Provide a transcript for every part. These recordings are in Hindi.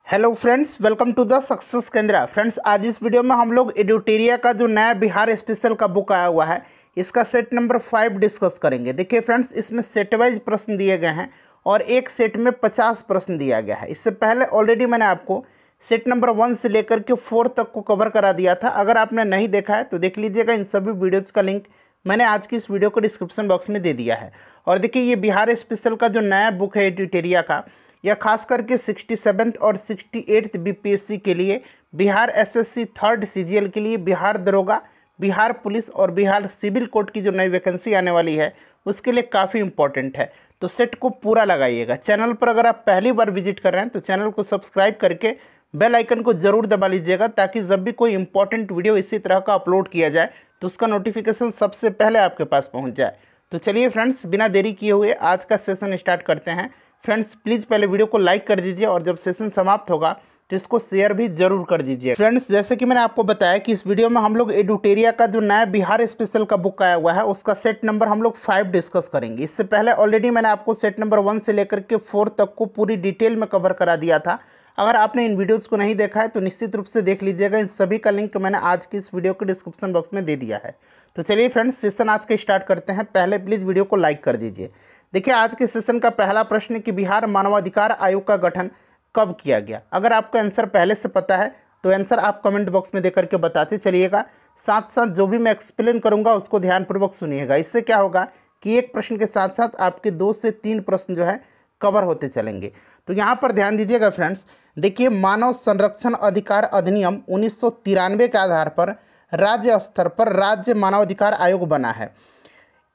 Hello friends, welcome to the success Kendra. Friends, आज इस वीडियो में हम लोग एडुटेरिया का जो नया बिहार स्पेशल का बुक आया हुआ है इसका सेट नंबर 5 डिस्कस करेंगे। देखिए फ्रेंड्स, इसमें सेट वाइज प्रश्न दिए गए हैं और एक सेट में 50 प्रश्न दिया गया है। इससे पहले ऑलरेडी मैंने आपको सेट नंबर 1 से लेकर के 4 तक को कवर करा दिया था। अगर आपने नहीं देखा है तो देख लीजिएगा। इन सभी वीडियोज़ का लिंक मैंने आज की इस वीडियो को डिस्क्रिप्शन बॉक्स में दे दिया है। और देखिए, ये बिहार स्पेशल का जो नया बुक है एडुटेरिया का, यह खास करके 67th और 68th बीपीएससी के लिए, बिहार एसएससी 3rd सीजीएल के लिए, बिहार दरोगा, बिहार पुलिस और बिहार सिविल कोर्ट की जो नई वैकेंसी आने वाली है उसके लिए काफ़ी इंपॉर्टेंट है। तो सेट को पूरा लगाइएगा। चैनल पर अगर आप पहली बार विजिट कर रहे हैं तो चैनल को सब्सक्राइब करके बेल आइकन को ज़रूर दबा लीजिएगा, ताकि जब भी कोई इंपॉर्टेंट वीडियो इसी तरह का अपलोड किया जाए तो उसका नोटिफिकेशन सबसे पहले आपके पास पहुँच जाए। तो चलिए फ्रेंड्स, बिना देरी किए हुए आज का सेशन स्टार्ट करते हैं। फ्रेंड्स, प्लीज़ पहले वीडियो को लाइक कर दीजिए और जब सेशन समाप्त होगा तो इसको शेयर भी जरूर कर दीजिए। फ्रेंड्स, जैसे कि मैंने आपको बताया कि इस वीडियो में हम लोग एडुटेरिया का जो नया बिहार स्पेशल का बुक आया हुआ है उसका सेट नंबर हम लोग 5 डिस्कस करेंगे। इससे पहले ऑलरेडी मैंने आपको सेट नंबर 1 से लेकर के 4 तक को पूरी डिटेल में कवर करा दिया था। अगर आपने इन वीडियोज़ को नहीं देखा है तो निश्चित रूप से देख लीजिएगा। इन सभी का लिंक मैंने आज की इस वीडियो के डिस्क्रिप्शन बॉक्स में दे दिया है। तो चलिए फ्रेंड्स, सेशन आज का स्टार्ट करते हैं। पहले प्लीज़ वीडियो को लाइक कर दीजिए। देखिए, आज के सेशन का पहला प्रश्न कि बिहार मानवाधिकार आयोग का गठन कब किया गया। अगर आपका आंसर पहले से पता है तो आंसर आप कमेंट बॉक्स में देकर के बताते चलिएगा। साथ साथ जो भी मैं एक्सप्लेन करूंगा उसको ध्यानपूर्वक सुनिएगा। इससे क्या होगा कि एक प्रश्न के साथ साथ आपके 2 से 3 प्रश्न जो है कवर होते चलेंगे। तो यहाँ पर ध्यान दीजिएगा फ्रेंड्स। देखिए, मानव संरक्षण अधिकार अधिनियम 1993 के आधार पर राज्य स्तर पर राज्य मानवाधिकार आयोग बना है।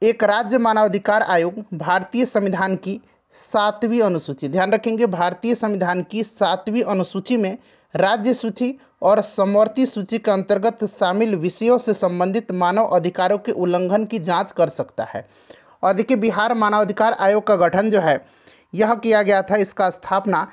एक राज्य मानवाधिकार आयोग भारतीय संविधान की 7वीं अनुसूची, ध्यान रखेंगे, भारतीय संविधान की 7वीं अनुसूची में राज्य सूची और समवर्ती सूची के अंतर्गत शामिल विषयों से संबंधित मानव अधिकारों के उल्लंघन की जांच कर सकता है। और देखिए, बिहार मानवाधिकार आयोग का गठन जो है यह किया गया था। इसका स्थापना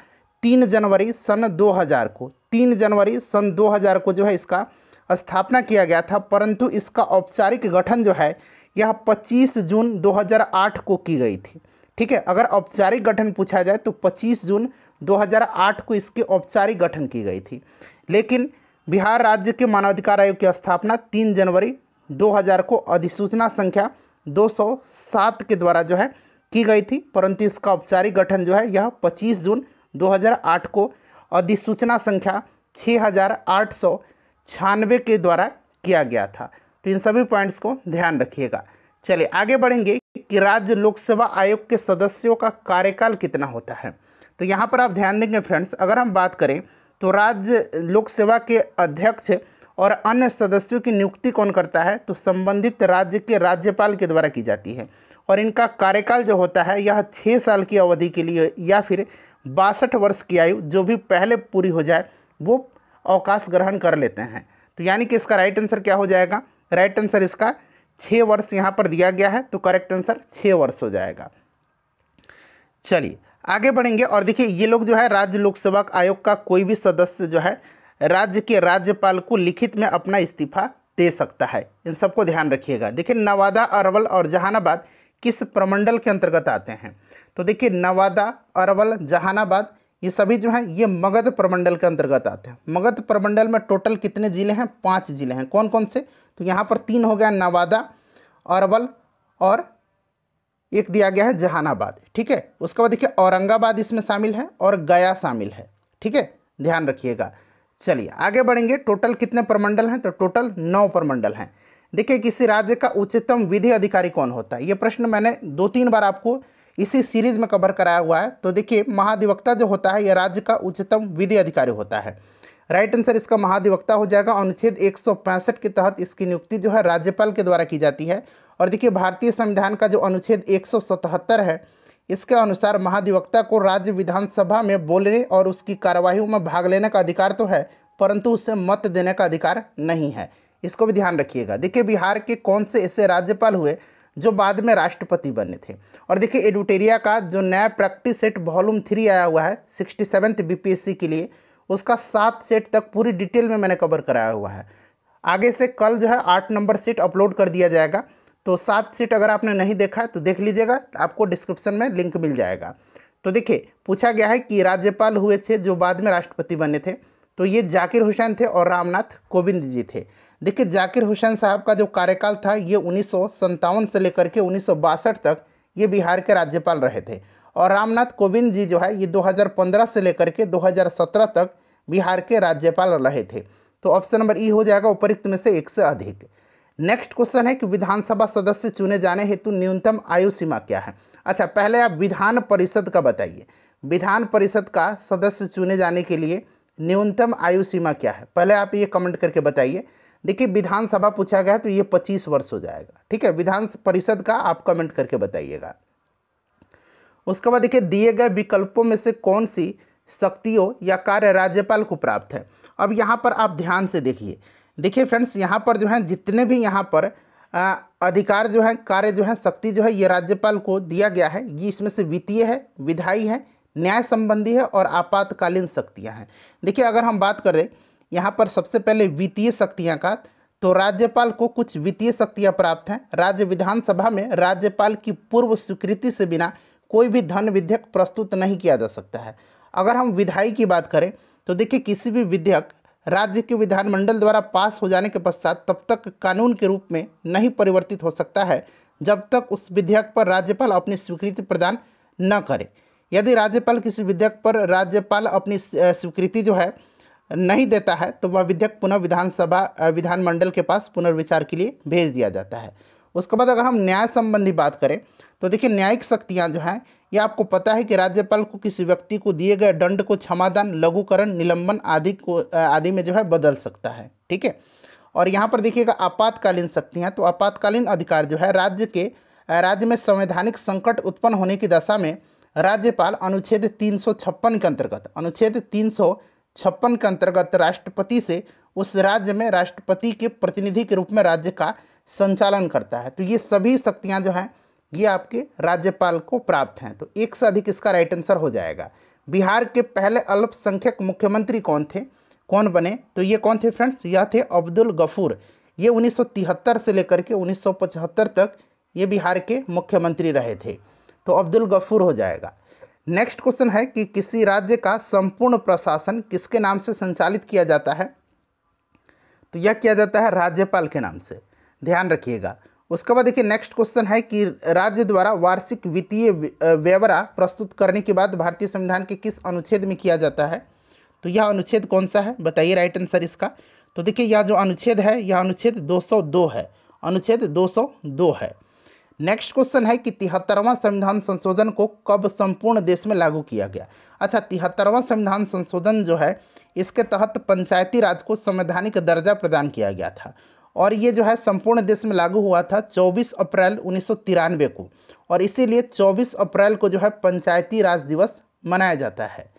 3 जनवरी सन 2000 को 3 जनवरी सन 2000 को जो है इसका स्थापना किया गया था, परंतु इसका औपचारिक गठन जो है यह 25 जून 2008 को की गई थी। ठीक है, अगर औपचारिक गठन पूछा जाए तो 25 जून 2008 को इसके औपचारिक गठन की गई थी। लेकिन बिहार राज्य के मानवाधिकार आयोग की स्थापना 3 जनवरी 2000 को अधिसूचना संख्या 207 के द्वारा जो है की गई थी, परंतु इसका औपचारिक गठन जो है यह 25 जून 2008 को अधिसूचना संख्या 6896 के द्वारा किया गया था। तो इन सभी पॉइंट्स को ध्यान रखिएगा। चलिए आगे बढ़ेंगे कि राज्य लोक सेवा आयोग के सदस्यों का कार्यकाल कितना होता है। तो यहाँ पर आप ध्यान देंगे फ्रेंड्स, अगर हम बात करें तो राज्य लोक सेवा के अध्यक्ष और अन्य सदस्यों की नियुक्ति कौन करता है, तो संबंधित राज्य के राज्यपाल के द्वारा की जाती है। और इनका कार्यकाल जो होता है यह 6 साल की अवधि के लिए या फिर 62 वर्ष की आयु जो भी पहले पूरी हो जाए वो अवकाश ग्रहण कर लेते हैं। तो यानी कि इसका राइट आंसर क्या हो जाएगा, राइट आंसर इसका 6 वर्ष यहाँ पर दिया गया है, तो करेक्ट आंसर 6 वर्ष हो जाएगा। चलिए आगे बढ़ेंगे। और देखिए, ये लोग जो है राज्य लोक सेवा आयोग का कोई भी सदस्य जो है राज्य के राज्यपाल को लिखित में अपना इस्तीफा दे सकता है। इन सबको ध्यान रखिएगा। देखिए, नवादा, अरवल और जहानाबाद किस प्रमंडल के अंतर्गत आते हैं। तो देखिए, नवादा, अरवल, जहानाबाद ये सभी जो हैं ये मगध प्रमंडल के अंतर्गत आते हैं। मगध प्रमंडल में टोटल कितने जिले हैं, 5 जिले हैं। कौन कौन से, तो यहाँ पर 3 हो गया, नवादा, अरवल और एक दिया गया है जहानाबाद। ठीक है, उसके बाद देखिए औरंगाबाद इसमें शामिल है और गया शामिल है। ठीक है, ध्यान रखिएगा। चलिए आगे बढ़ेंगे। टोटल कितने प्रमंडल हैं, तो टोटल 9 प्रमंडल हैं। देखिए, किसी राज्य का उच्चतम विधि अधिकारी कौन होता है, ये प्रश्न मैंने 2-3 बार आपको इसी सीरीज में कवर कराया हुआ है। तो देखिए, महाधिवक्ता जो होता है यह राज्य का उच्चतम विधि अधिकारी होता है। राइट आंसर इसका महाधिवक्ता हो जाएगा। अनुच्छेद 165 के तहत इसकी नियुक्ति जो है राज्यपाल के द्वारा की जाती है। और देखिए, भारतीय संविधान का जो अनुच्छेद 177 है इसके अनुसार महाधिवक्ता को राज्य विधानसभा में बोलने और उसकी कार्यवाहियों में भाग लेने का अधिकार तो है, परंतु उसे मत देने का अधिकार नहीं है। इसको भी ध्यान रखिएगा। देखिए, बिहार के कौन से ऐसे राज्यपाल हुए जो बाद में राष्ट्रपति बने थे। और देखिए, एडुटेरिया का जो नया प्रैक्टिस सेट वॉल्यूम 3 आया हुआ है 67th बीपीएससी के लिए, उसका 7 सेट तक पूरी डिटेल में मैंने कवर कराया हुआ है। आगे से कल जो है 8 नंबर सेट अपलोड कर दिया जाएगा। तो 7 सेट अगर आपने नहीं देखा है तो देख लीजिएगा, आपको डिस्क्रिप्शन में लिंक मिल जाएगा। तो देखिए पूछा गया है कि राज्यपाल हुए थे जो बाद में राष्ट्रपति बने थे, तो ये जाकिर हुसैन थे और रामनाथ कोविंद जी थे। देखिए जाकिर हुसैन साहब का जो कार्यकाल था ये 1957 से लेकर के 1962 तक ये बिहार के राज्यपाल रहे थे, और रामनाथ कोविंद जी जो है ये 2015 से लेकर के 2017 तक बिहार के राज्यपाल रहे थे। तो ऑप्शन नंबर ई हो जाएगा उपरोक्त में से एक से अधिक। नेक्स्ट क्वेश्चन है कि विधानसभा सदस्य चुने जाने हेतु न्यूनतम आयु सीमा क्या है। अच्छा, पहले आप विधान परिषद का बताइए, विधान परिषद का सदस्य चुने जाने के लिए न्यूनतम आयु सीमा क्या है, पहले आप ये कमेंट करके बताइए। देखिए विधानसभा पूछा गया है तो ये 25 वर्ष हो जाएगा, ठीक है। विधान परिषद का आप कमेंट करके बताइएगा। उसके बाद देखिए दिए गए विकल्पों में से कौन सी शक्तियों या कार्य राज्यपाल को प्राप्त है। अब यहाँ पर आप ध्यान से देखिए फ्रेंड्स, यहाँ पर जो है जितने भी यहाँ पर अधिकार जो है, कार्य जो है, शक्ति जो है ये राज्यपाल को दिया गया है, ये इसमें से वित्तीय है, विधायी है, न्याय संबंधी है और आपातकालीन शक्तियाँ हैं। देखिए अगर हम बात करें यहाँ पर सबसे पहले वित्तीय शक्तियाँ का, तो राज्यपाल को कुछ वित्तीय शक्तियाँ प्राप्त हैं। राज्य विधानसभा में राज्यपाल की पूर्व स्वीकृति से बिना कोई भी धन विधेयक प्रस्तुत नहीं किया जा सकता है। अगर हम विधायी की बात करें तो देखिए किसी भी विधेयक राज्य के विधानमंडल द्वारा पास हो जाने के पश्चात तब तक कानून के रूप में नहीं परिवर्तित हो सकता है जब तक उस विधेयक पर राज्यपाल अपनी स्वीकृति प्रदान न करे। यदि राज्यपाल किसी विधेयक पर राज्यपाल अपनी स्वीकृति जो है नहीं देता है तो वह विधेयक पुनः विधानमंडल के पास पुनर्विचार के लिए भेज दिया जाता है। उसके बाद अगर हम न्याय संबंधी बात करें तो देखिए न्यायिक शक्तियाँ जो हैं ये आपको पता है कि राज्यपाल को किसी व्यक्ति को दिए गए दंड को क्षमादान, लघुकरण, निलंबन आदि में जो है बदल सकता है, ठीक है। और यहाँ पर देखिएगा आपातकालीन शक्तियाँ, तो आपातकालीन अधिकार जो है राज्य में संवैधानिक संकट उत्पन्न होने की दशा में राज्यपाल अनुच्छेद 356 के अंतर्गत राष्ट्रपति से उस राज्य में राष्ट्रपति के प्रतिनिधि के रूप में राज्य का संचालन करता है। तो ये सभी शक्तियाँ जो हैं ये आपके राज्यपाल को प्राप्त हैं। तो एक से अधिक इसका राइट आंसर हो जाएगा। बिहार के पहले अल्पसंख्यक मुख्यमंत्री कौन बने, तो ये कौन थे फ्रेंड्स, यह थे अब्दुल गफूर। ये 1973 से लेकर के 1975 तक ये बिहार के मुख्यमंत्री रहे थे, तो अब्दुल गफूर हो जाएगा। नेक्स्ट क्वेश्चन है कि किसी राज्य का संपूर्ण प्रशासन किसके नाम से संचालित किया जाता है, तो यह किया जाता है राज्यपाल के नाम से, ध्यान रखिएगा। उसके बाद देखिए नेक्स्ट क्वेश्चन है कि राज्य द्वारा वार्षिक वित्तीय ब्यौरा प्रस्तुत करने के बाद भारतीय संविधान के किस अनुच्छेद में किया जाता है, तो यह अनुच्छेद कौन सा है, बताइए राइट आंसर इसका। तो देखिए यह जो अनुच्छेद है यह अनुच्छेद 202 है, अनुच्छेद 202 है। नेक्स्ट क्वेश्चन है कि 73वां संविधान संशोधन को कब संपूर्ण देश में लागू किया गया। अच्छा, 73वां संविधान संशोधन जो है इसके तहत पंचायती राज को संवैधानिक दर्जा प्रदान किया गया था, और ये जो है संपूर्ण देश में लागू हुआ था 24 अप्रैल 1993 को, और इसीलिए 24 अप्रैल को जो है पंचायती राज दिवस मनाया जाता है।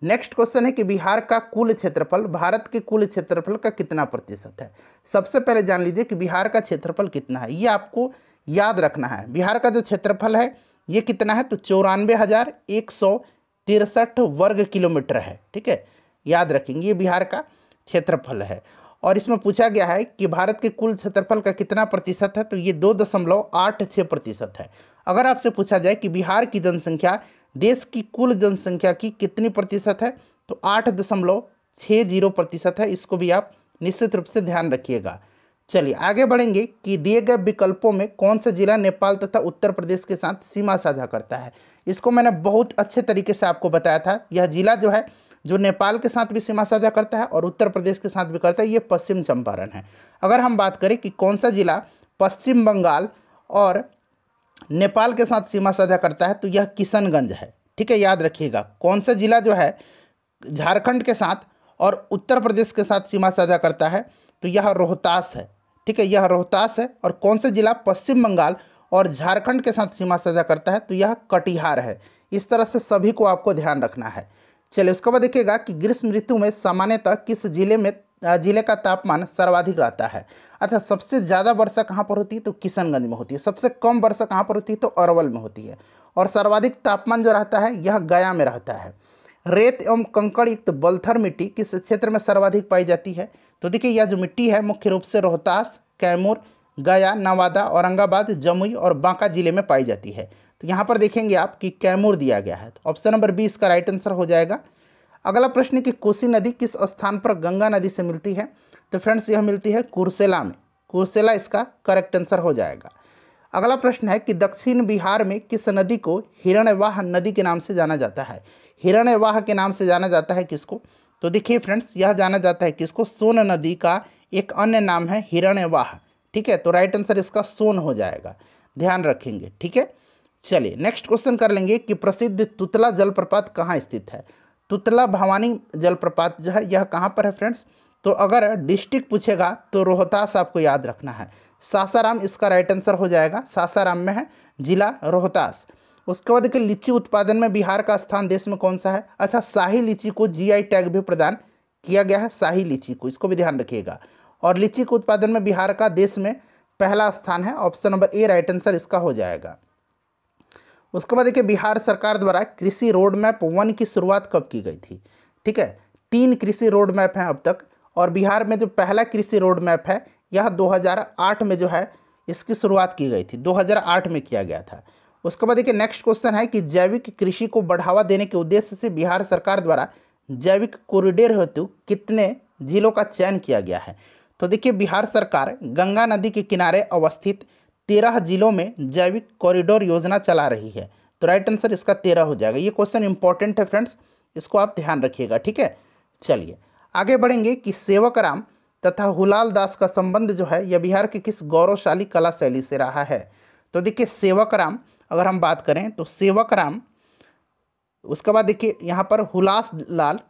नेक्स्ट क्वेश्चन है कि बिहार का कुल क्षेत्रफल भारत के कुल क्षेत्रफल का कितना प्रतिशत है। सबसे पहले जान लीजिए कि बिहार का क्षेत्रफल कितना है, ये आपको याद रखना है। बिहार का जो क्षेत्रफल है ये कितना है, तो 94,163 वर्ग किलोमीटर है, ठीक है, याद रखेंगे, ये बिहार का क्षेत्रफल है। और इसमें पूछा गया है कि भारत के कुल क्षेत्रफल का कितना प्रतिशत है, तो ये 2.86% है। अगर आपसे पूछा जाए कि बिहार की जनसंख्या देश की कुल जनसंख्या की कितनी प्रतिशत है, तो 8.60% है। इसको भी आप निश्चित रूप से ध्यान रखिएगा। चलिए आगे बढ़ेंगे कि दिए गए विकल्पों में कौन सा जिला नेपाल तथा उत्तर प्रदेश के साथ सीमा साझा करता है। इसको मैंने बहुत अच्छे तरीके से आपको बताया था। यह जिला जो है जो नेपाल के साथ भी सीमा साझा करता है और उत्तर प्रदेश के साथ भी करता है, ये पश्चिम चंपारण है। अगर हम बात करें कि कौन सा जिला पश्चिम बंगाल और नेपाल के साथ सीमा साझा करता है, तो यह किशनगंज है, ठीक है, याद रखिएगा। कौन सा जिला जो है झारखंड के साथ और उत्तर प्रदेश के साथ सीमा साझा करता है, तो यह रोहतास है, ठीक है, यह रोहतास है। और कौन सा जिला पश्चिम बंगाल और झारखंड के साथ सीमा साझा करता है, तो यह कटिहार है। इस तरह से सभी को आपको ध्यान रखना है। चलिए उसके बाद देखिएगा कि ग्रीष्म ऋतु में सामान्यतः किस जिले का तापमान सर्वाधिक रहता है। अच्छा, सबसे ज़्यादा वर्षा कहाँ पर होती है, तो किशनगंज में होती है। सबसे कम वर्षा कहाँ पर होती है, तो अरवल में होती है। और सर्वाधिक तापमान जो रहता है यह गया में रहता है। रेत एवं कंकड़ युक्त बलथर मिट्टी किस क्षेत्र में सर्वाधिक पाई जाती है, तो देखिए यह जो मिट्टी है मुख्य रूप से रोहतास, कैमूर, गया, नवादा, औरंगाबाद, जमुई और बांका जिले में पाई जाती है। तो यहाँ पर देखेंगे आप कि कैमूर दिया गया है, तो ऑप्शन नंबर बी इसका राइट आंसर हो जाएगा। अगला प्रश्न है कि कोसी नदी किस स्थान पर गंगा नदी से मिलती है? तो फ्रेंड्स यह मिलती है कुर्सेला में, कुर्सेला इसका करेक्ट आंसर हो जाएगा। अगला प्रश्न है कि दक्षिण बिहार में किस नदी को हिरण्यवाह नदी के नाम से जाना जाता है? हिरण्यवाह के नाम से जाना जाता है किसको? तो देखिए फ्रेंड्स, यह जाना जाता है किसको? सोन नदी का एक अन्य नाम है हिरण्यवाह। ठीक है, तो राइट आंसर इसका सोन हो जाएगा, ध्यान रखेंगे। ठीक है, चलिए नेक्स्ट क्वेश्चन कर लेंगे कि प्रसिद्ध तुतला जलप्रपात कहाँ स्थित है? तुतला भवानी जलप्रपात जो है यह कहाँ पर है फ्रेंड्स? तो अगर डिस्ट्रिक्ट पूछेगा तो रोहतास आपको याद रखना है। सासाराम इसका राइट आंसर हो जाएगा, सासाराम में है, जिला रोहतास। उसके बाद देखिए लीची उत्पादन में बिहार का स्थान देश में कौन सा है? अच्छा, शाही लीची को जीआई टैग भी प्रदान किया गया है, शाही लीची को, इसको भी ध्यान रखिएगा। और लीची के उत्पादन में बिहार का देश में पहला स्थान है, option number A right answer इसका हो जाएगा। उसके बाद देखिए बिहार सरकार द्वारा कृषि रोड मैप 1 की शुरुआत कब की गई थी? ठीक है, 3 कृषि रोड मैप हैं अब तक, और बिहार में जो पहला कृषि रोड मैप है यह 2008 में जो है इसकी शुरुआत की गई थी, 2008 में किया गया था। उसके बाद देखिए नेक्स्ट क्वेश्चन है कि जैविक कृषि को बढ़ावा देने के उद्देश्य से बिहार सरकार द्वारा जैविक कॉरिडोर हेतु कितने जिलों का चयन किया गया है? तो देखिए बिहार सरकार गंगा नदी के किनारे अवस्थित 13 जिलों में जैविक कॉरिडोर योजना चला रही है, तो राइट आंसर इसका 13 हो जाएगा। ये क्वेश्चन इंपॉर्टेंट है फ्रेंड्स, इसको आप ध्यान रखिएगा। ठीक है, चलिए आगे बढ़ेंगे कि सेवकराम तथा हुलाल दास का संबंध जो है यह बिहार के किस गौरवशाली कला शैली से रहा है? तो देखिए सेवकराम अगर हम बात करें तो सेवकराम, उसके बाद देखिए यहाँ पर हुलास लाल,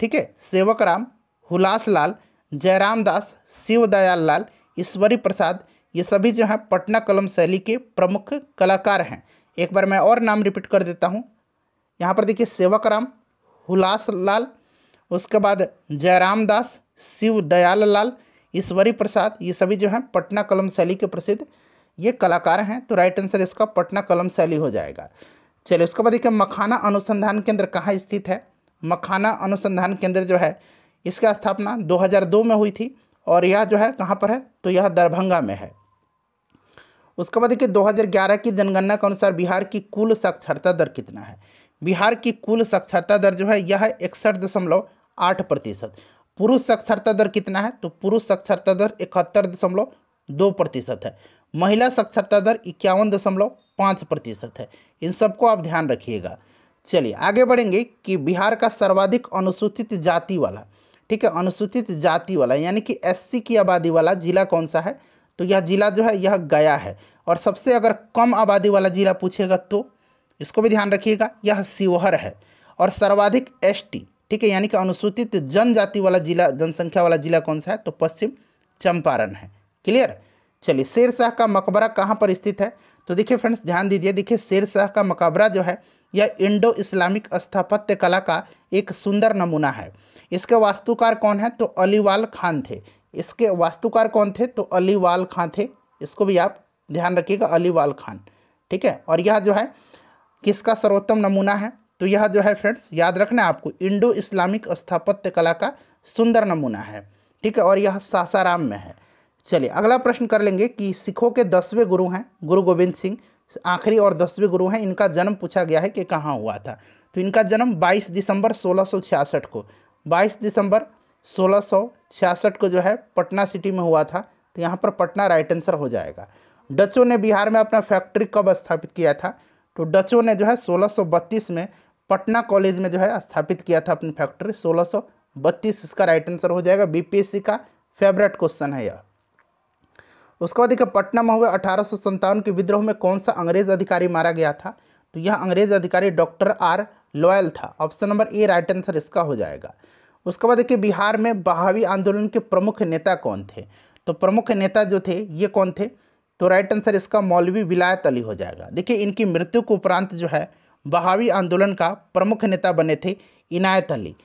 ठीक है, सेवकराम, हुलास लाल, जयराम दास, शिवदयाल लाल, ईश्वरी प्रसाद, ये सभी जो हैं पटना कलम शैली के प्रमुख कलाकार हैं। एक बार मैं और नाम रिपीट कर देता हूँ। यहाँ पर देखिए सेवकराम, हुलास लाल, उसके बाद जयराम दास, शिव दयाल लाल, ईश्वरी प्रसाद, ये सभी जो हैं पटना कलम शैली के प्रसिद्ध ये कलाकार हैं, तो राइट आंसर इसका पटना कलम शैली हो जाएगा। चलिए उसके बाद देखिए मखाना अनुसंधान केंद्र कहाँ स्थित है? मखाना अनुसंधान केंद्र जो है इसका स्थापना 2002 में हुई थी, और यह जो है कहाँ पर है? तो यह दरभंगा में है। उसके बाद देखिए 2011 की जनगणना के अनुसार बिहार की कुल साक्षरता दर कितना है? बिहार की कुल साक्षरता दर जो है यह है 61.8%। पुरुष साक्षरता दर कितना है? तो पुरुष साक्षरता दर 71.2% है। महिला साक्षरता दर 51.5% है। इन सबको आप ध्यान रखिएगा। चलिए आगे बढ़ेंगे कि बिहार का सर्वाधिक अनुसूचित जाति वाला, ठीक है, अनुसूचित जाति वाला यानी कि एससी की आबादी वाला जिला कौन सा है? तो यह जिला जो है यह गया है। और सबसे अगर कम आबादी वाला जिला पूछेगा तो इसको भी ध्यान रखिएगा, यह शिवहर है। और सर्वाधिक एसटी, ठीक है, यानी कि अनुसूचित जनजाति वाला जिला, जनसंख्या वाला जिला कौन सा है? तो पश्चिम चंपारण है। क्लियर? चलिए शेर शाह का मकबरा कहाँ पर स्थित है? तो देखिए फ्रेंड्स ध्यान दीजिए, देखिए शेर शाह का मकबरा जो है यह इंडो इस्लामिक स्थापत्य कला का एक सुंदर नमूना है। इसके वास्तुकार कौन है? तो अलीवाल खान थे। इसके वास्तुकार कौन थे? तो अलीवाल खान थे। इसको भी आप ध्यान रखिएगा, अलीवाल खान। ठीक है, और यह जो है किसका सर्वोत्तम नमूना है? तो यह जो है फ्रेंड्स याद रखना है आपको, इंडो इस्लामिक स्थापत्य कला का सुंदर नमूना है। ठीक है, और यह सासाराम में है। चलिए अगला प्रश्न कर लेंगे कि सिखों के 10वें गुरु हैं गुरु गोविंद सिंह, आखिरी और 10वें गुरु हैं, इनका जन्म पूछा गया है कि कहाँ हुआ था? तो इनका जन्म 22 दिसंबर 1666 को, 22 दिसंबर 1666 को जो है पटना सिटी में हुआ था। तो यहाँ पर पटना राइट आंसर हो जाएगा। डचों ने बिहार में अपना फैक्ट्री कब स्थापित किया था? तो डचों ने जो है 1632 में पटना कॉलेज में जो है स्थापित किया था अपनी फैक्ट्री, 1632 इसका राइट आंसर हो जाएगा। बीपीएससी का फेवरेट क्वेश्चन है यह। उसके बाद देखिए पटना में हुए 1857 के विद्रोह में कौन सा अंग्रेज अधिकारी मारा गया था? तो यह अंग्रेज अधिकारी डॉक्टर आर लॉयल था। Option number A right answer इसका हो जाएगा। उसके बाद देखिए बिहार में बहावी आंदोलन के प्रमुख नेता कौन थे? तो प्रमुख नेता जो थे ये कौन थे? तो राइट आंसर इसका मौलवी विलायत अली हो जाएगा। देखिए इनकी मृत्यु के उपरांत जो है बहावी आंदोलन का प्रमुख नेता बने थे इनायत अली।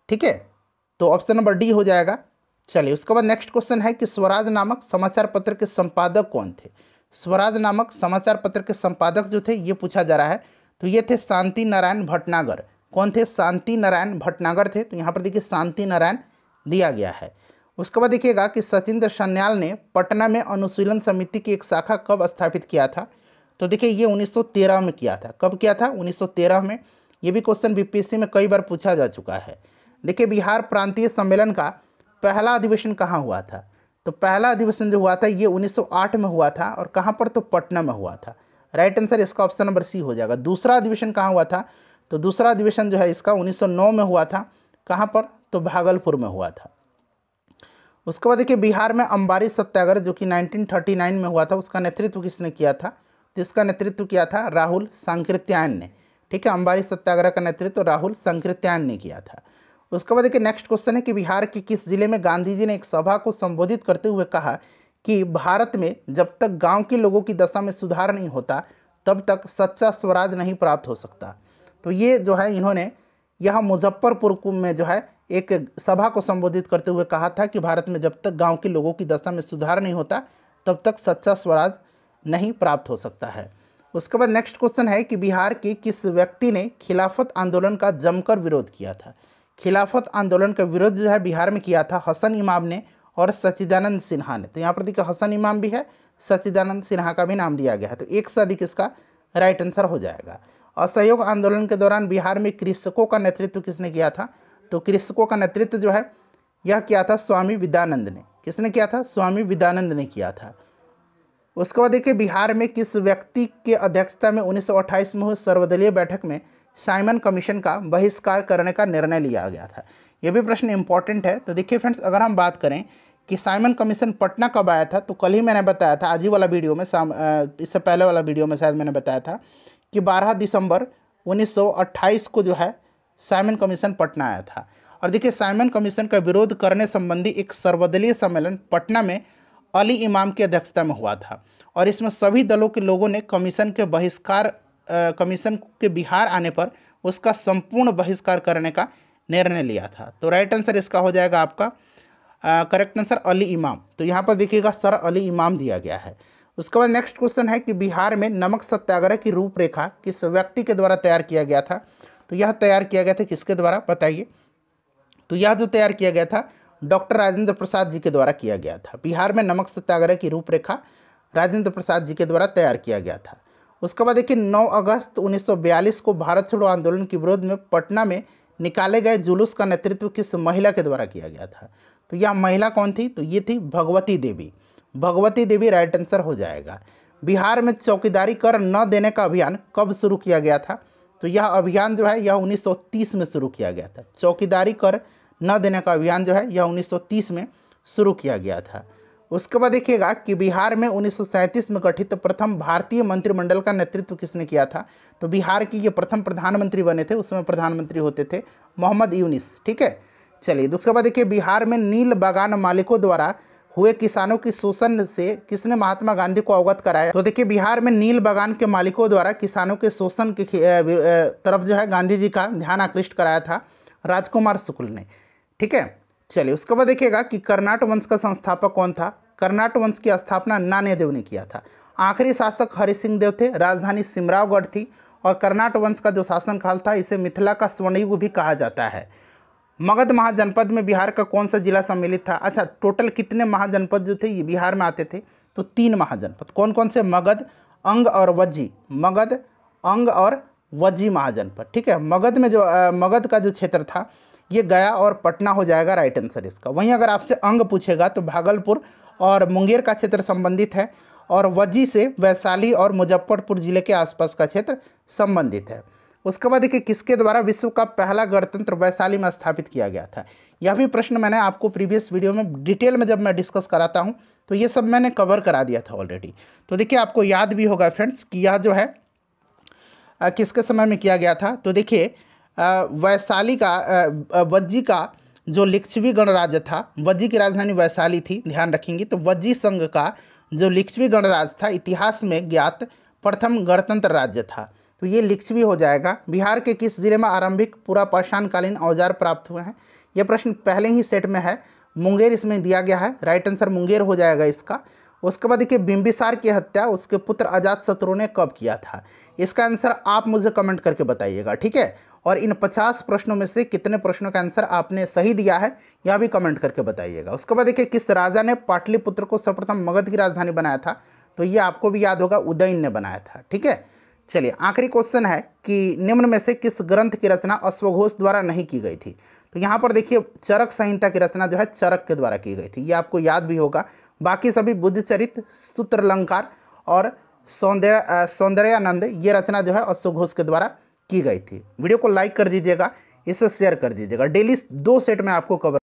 ठीक है, तो ऑप्शन नंबर डी हो जाएगा। चलिए उसके बाद नेक्स्ट क्वेश्चन है कि स्वराज नामक समाचार पत्र के संपादक कौन थे? स्वराज नामक समाचार पत्र के संपादक जो थे ये पूछा जा रहा है। तो ये थे शांति नारायण भटनागर। कौन थे? शांति नारायण भटनागर थे। तो यहाँ पर देखिए शांति नारायण दिया गया है। उसके बाद देखिएगा कि सचिंद्र सन्याल ने पटना में अनुशीलन समिति की एक शाखा कब स्थापित किया था? तो देखिए ये 1913 में किया था। कब किया था? 1913 में। ये भी क्वेश्चन बीपीएससी में कई बार पूछा जा चुका है। देखिए बिहार प्रांतीय सम्मेलन का पहला अधिवेशन कहाँ हुआ था? तो पहला अधिवेशन जो हुआ था ये 1908 में हुआ था। और कहाँ पर? तो पटना में हुआ था। राइट आंसर इसका ऑप्शन नंबर सी हो जाएगा। दूसरा अधिवेशन कहाँ हुआ था? तो दूसरा अधिवेशन जो है इसका 1909 में हुआ था। कहाँ पर? तो भागलपुर में हुआ था। उसके बाद देखिए बिहार में अंबारी सत्याग्रह जो कि 1939 में हुआ था, उसका नेतृत्व किसने किया था? तो इसका नेतृत्व किया था राहुल सांकृत्यायन ने। ठीक है, अंबारी सत्याग्रह का नेतृत्व राहुल सांकृत्यायन ने किया था। उसके बाद देखिए नेक्स्ट क्वेश्चन है कि बिहार के किस जिले में गांधी जी ने एक सभा को संबोधित करते हुए कहा कि भारत में जब तक गांव के लोगों की दशा में सुधार नहीं होता तब तक सच्चा स्वराज नहीं प्राप्त हो सकता। तो ये जो है इन्होंने यह मुजफ्फरपुर में जो है एक सभा को संबोधित करते हुए कहा था कि भारत में जब तक गांव के लोगों की दशा में सुधार नहीं होता तब तक सच्चा स्वराज नहीं प्राप्त हो सकता है। उसके बाद नेक्स्ट क्वेश्चन है कि बिहार के किस व्यक्ति ने खिलाफत आंदोलन का जमकर विरोध किया था? खिलाफत आंदोलन का विरोध जो है बिहार में किया था हसन इमाम ने और सच्चिदानंद सिन्हा ने। तो यहाँ पर देखिए हसन इमाम भी है, सच्चिदानंद सिन्हा का भी नाम दिया गया है। तो एक से अधिक इसका राइट आंसर हो जाएगा। असहयोग आंदोलन के दौरान बिहार में कृषकों का नेतृत्व किसने किया था? तो कृषकों का नेतृत्व जो है यह किया था स्वामी विद्यानंद ने। किसने किया था? स्वामी विद्यानंद ने किया था। उसके बाद देखिए बिहार में किस व्यक्ति के अध्यक्षता में 1928 में हुई सर्वदलीय बैठक में साइमन कमीशन का बहिष्कार करने का निर्णय लिया गया था? यह भी प्रश्न इंपॉर्टेंट है। तो देखिए फ्रेंड्स, अगर हम बात करें कि साइमन कमीशन पटना कब आया था, तो कल ही मैंने बताया था, आज ही वाला वीडियो में, इससे पहले वाला वीडियो में शायद मैंने बताया था कि 12 दिसंबर 1928 को जो है साइमन कमीशन पटना आया था। और देखिए साइमन कमीशन का विरोध करने संबंधी एक सर्वदलीय सम्मेलन पटना में अली इमाम की अध्यक्षता में हुआ था। और इसमें सभी दलों के लोगों ने कमीशन के बिहार आने पर उसका संपूर्ण बहिष्कार करने का निर्णय लिया था। तो राइट आंसर इसका हो जाएगा आपका करेक्ट आंसर अली इमाम। तो यहाँ पर देखिएगा सर अली इमाम दिया गया है। उसके बाद नेक्स्ट क्वेश्चन है कि बिहार में नमक सत्याग्रह की रूपरेखा किस व्यक्ति के द्वारा तैयार किया गया था? तो यह तैयार किया गया था किसके द्वारा, बताइए? तो यह जो तैयार किया गया था डॉक्टर राजेंद्र प्रसाद जी के द्वारा किया गया था। बिहार में नमक सत्याग्रह की रूपरेखा राजेंद्र प्रसाद जी के द्वारा तैयार किया गया था। उसके बाद देखिए 9 अगस्त 1942 को भारत छोड़ो आंदोलन के विरोध में पटना में निकाले गए जुलूस का नेतृत्व किस महिला के द्वारा किया गया था? तो यह महिला कौन थी? तो ये थी भगवती देवी। भगवती देवी राइट आंसर हो जाएगा। बिहार में चौकीदारी कर न देने का अभियान कब शुरू किया गया था? तो यह अभियान जो है यह 1930 में शुरू किया गया था। चौकीदारी कर न देने का अभियान जो है यह 1930 में शुरू किया गया था। उसके बाद देखिएगा कि बिहार में 1937 में गठित प्रथम भारतीय मंत्रिमंडल का नेतृत्व किसने किया था? तो बिहार की ये प्रथम प्रधानमंत्री बने थे, उसमें प्रधानमंत्री होते थे मोहम्मद यूनिस। ठीक है, चलिए। उसके बाद देखिए बिहार में नील बागान मालिकों द्वारा हुए किसानों की शोषण से किसने महात्मा गांधी को अवगत कराया? तो देखिए बिहार में नील बागान के मालिकों द्वारा किसानों के शोषण के तरफ जो है गांधी जी का ध्यान आकृष्ट कराया था राजकुमार शुक्ल ने। ठीक है, चलिए। उसके बाद देखिएगा कि कर्नाट वंश का संस्थापक कौन था? कर्नाट वंश की स्थापना नान्यदेव ने किया था। आखिरी शासक हरि सिंह देव थे। राजधानी सिमरावगढ़ थी। और कर्नाट वंश का जो शासनकाल था इसे मिथिला का स्वर्णयुग भी कहा जाता है। मगध महाजनपद में बिहार का कौन सा जिला सम्मिलित था? अच्छा, टोटल कितने महाजनपद जो थे ये बिहार में आते थे? तो 3 महाजनपद। कौन कौन से? मगध, अंग और वज्जी। मगध, अंग और वज्जी महाजनपद। ठीक है, मगध में जो मगध का जो क्षेत्र था ये गया और पटना हो जाएगा राइट आंसर इसका। वहीं अगर आपसे अंग पूछेगा तो भागलपुर और मुंगेर का क्षेत्र संबंधित है। और वज्जी से वैशाली और मुजफ्फरपुर जिले के आसपास का क्षेत्र संबंधित है। उसके बाद देखिए किसके द्वारा विश्व का पहला गणतंत्र वैशाली में स्थापित किया गया था? यह भी प्रश्न मैंने आपको प्रीवियस वीडियो में डिटेल में जब मैं डिस्कस कराता हूं तो ये सब मैंने कवर करा दिया था ऑलरेडी। तो देखिए आपको याद भी होगा फ्रेंड्स कि यह जो है किसके समय में किया गया था? तो देखिए वैशाली का वज्जी का जो लिच्छवी गणराज्य था, वज्जी की राजधानी वैशाली थी, ध्यान रखेंगे। तो वज्जी संघ का जो लिच्छवी गणराज्य था इतिहास में ज्ञात प्रथम गणतंत्र राज्य था। तो ये लिच्छवी हो जाएगा। बिहार के किस जिले में आरंभिक पूरा पाषाणकालीन औजार प्राप्त हुए हैं? यह प्रश्न पहले ही सेट में है। मुंगेर इसमें दिया गया है, राइट आंसर मुंगेर हो जाएगा इसका। उसके बाद देखिए बिंबिसार की हत्या उसके पुत्र अजातशत्रु ने कब किया था? इसका आंसर आप मुझे कमेंट करके बताइएगा। ठीक है, और इन 50 प्रश्नों में से कितने प्रश्नों का आंसर आपने सही दिया है यह भी कमेंट करके बताइएगा। उसके बाद देखिए किस राजा ने पाटलिपुत्र को सर्वप्रथम मगध की राजधानी बनाया था? तो ये आपको भी याद होगा, उदयन ने बनाया था। ठीक है, चलिए आखिरी क्वेश्चन है कि निम्न में से किस ग्रंथ की रचना अश्वघोष द्वारा नहीं की गई थी। तो यहाँ पर देखिए चरक संहिता की रचना जो है चरक के द्वारा की गई थी, ये आपको याद भी होगा। बाकी सभी बुद्धचरित, सूत्रलंकार और सौंदर्यानंद ये रचना जो है अश्वघोष के द्वारा की गई थी। वीडियो को लाइक कर दीजिएगा, इसे शेयर कर दीजिएगा। डेली 2 सेट में आपको कवर